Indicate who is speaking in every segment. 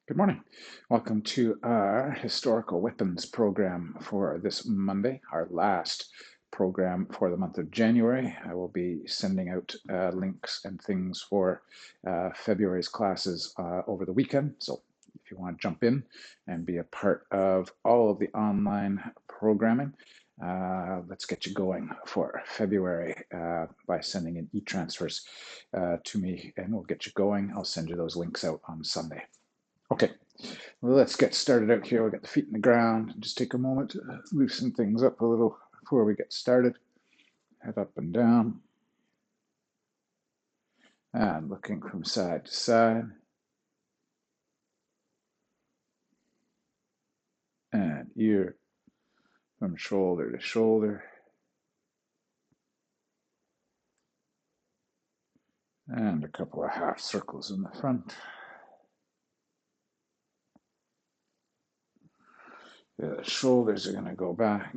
Speaker 1: Good morning. Welcome to our historical weapons program for this Monday, our last program for the month of January. I will be sending out links and things for February's classes over the weekend. So if you want to jump in and be a part of all of the online programming, let's get you going for February by sending in e-transfers to me, and we'll get you going. I'll send you those links out on Sunday. Okay, well, let's get started out here. We'll get the feet in the ground. Just take a moment to loosen things up a little before we get started. Head up and down. And looking from side to side. And ear from shoulder to shoulder. And a couple of half circles in the front. The shoulders are going to go back.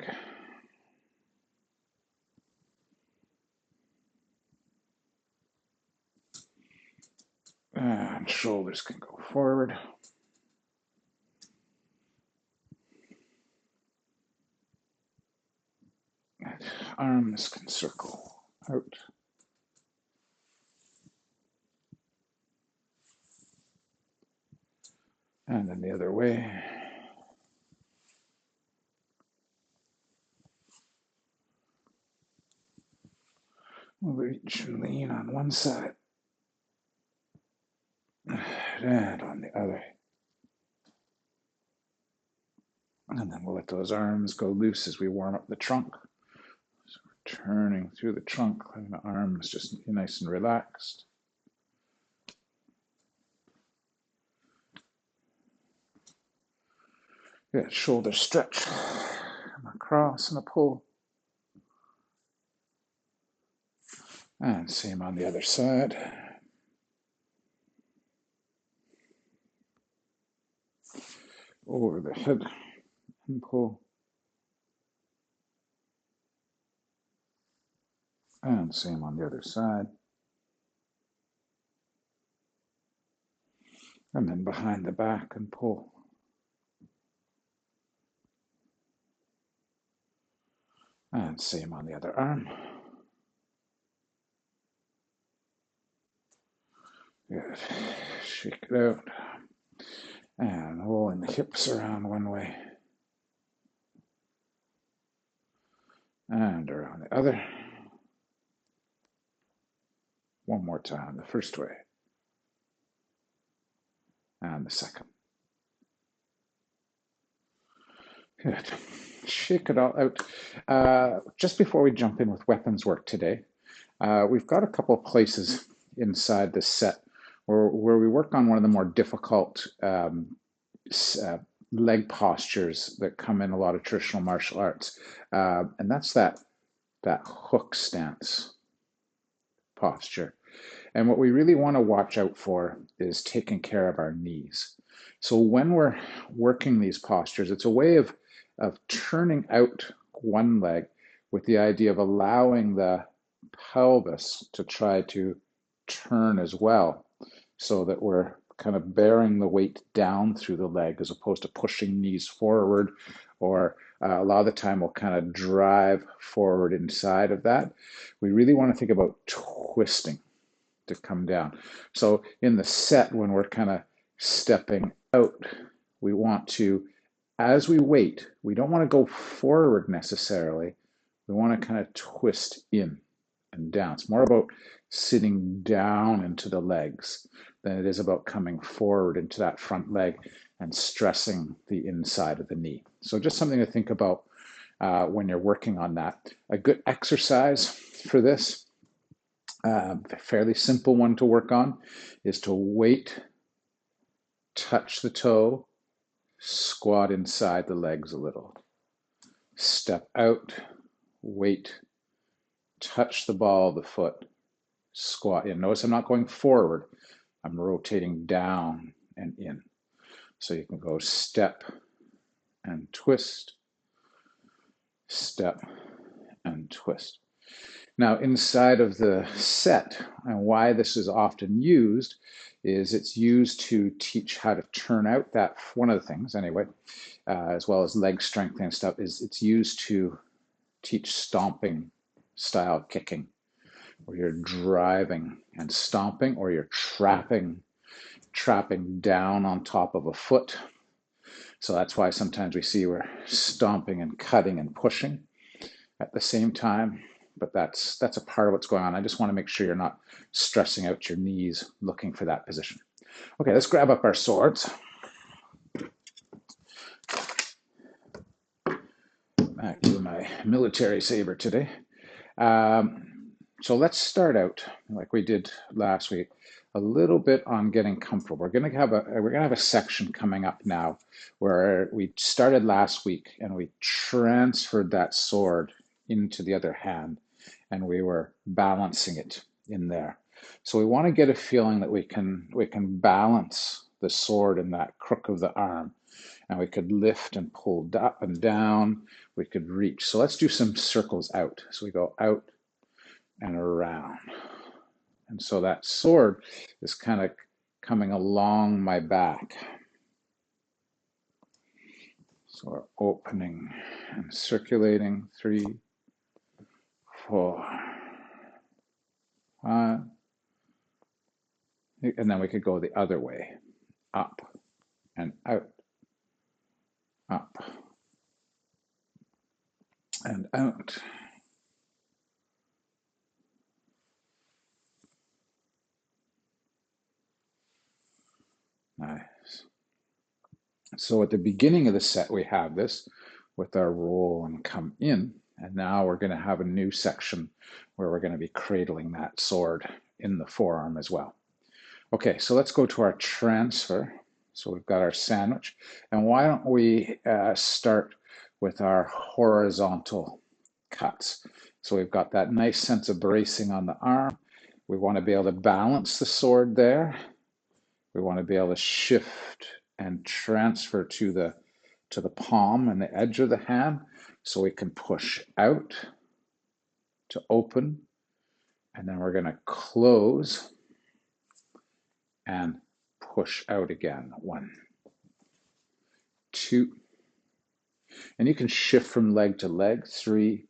Speaker 1: And shoulders can go forward. And arms can circle out. And then the other way. We'll reach and lean on one side and on the other. And then we'll let those arms go loose as we warm up the trunk. So we're turning through the trunk, letting the arms just nice and relaxed. Good, shoulder stretch. Come across and a pull. And same on the other side. Over the head and pull. And same on the other side. And then behind the back and pull. And same on the other arm. Good. Shake it out. And rolling the hips around one way. And around the other. One more time, the first way. And the second. Good. Shake it all out. Just before we jump in with weapons work today, we've got a couple of places inside this set where we work on one of the more difficult leg postures that come in a lot of traditional martial arts. And that's that hook stance posture. And what we really want to watch out for is taking care of our knees. So when we're working these postures, it's a way of turning out one leg with the idea of allowing the pelvis to try to turn as well, so that we're kind of bearing the weight down through the leg as opposed to pushing knees forward, or a lot of the time we'll kind of drive forward inside of that. We really want to think about twisting to come down. So in the set, when we're kind of stepping out, we want to, as we wait, we don't want to go forward necessarily. We want to kind of twist in and down. It's more about sitting down into the legs than it is about coming forward into that front leg and stressing the inside of the knee. So just something to think about when you're working on that. A good exercise for this, a fairly simple one to work on, is to wait, touch the toe, squat inside the legs a little. Step out, wait, touch the ball of the foot, squat in. Notice I'm not going forward. I'm rotating down and in. So you can go step and twist, step and twist. Now, inside of the set, and why this is often used, is it's used to teach how to turn out that, one of the things anyway, as well as leg strengthening stuff, is it's used to teach stomping style kicking, where you're driving and stomping, or you're trapping down on top of a foot. So that's why sometimes we see we're stomping and cutting and pushing at the same time. But that's a part of what's going on. I just want to make sure you're not stressing out your knees looking for that position. Okay, let's grab up our swords. Back to my military saber today. So let's start out like we did last week, a little bit on getting comfortable. We're gonna have a section coming up now where we started last week and we transferred that sword into the other hand and we were balancing it in there. So we want to get a feeling that we can balance the sword in that crook of the arm, and we could lift and pull up and down. We could reach. So let's do some circles out. So we go out and around. And so that sword is kind of coming along my back. So we're opening and circulating. 3, 4, 5. And then we could go the other way. Up and out. Up and out. Nice. So at the beginning of the set, we have this with our roll and come in. And now we're going to have a new section where we're going to be cradling that sword in the forearm as well. Okay, so let's go to our transfer. So we've got our sandwich. And why don't we start with our horizontal cuts? So we've got that nice sense of bracing on the arm. We want to be able to balance the sword there. We want to be able to shift and transfer to the palm and the edge of the hand, so we can push out to open, and then we're going to close and push out again. 1, 2, and you can shift from leg to leg. 3,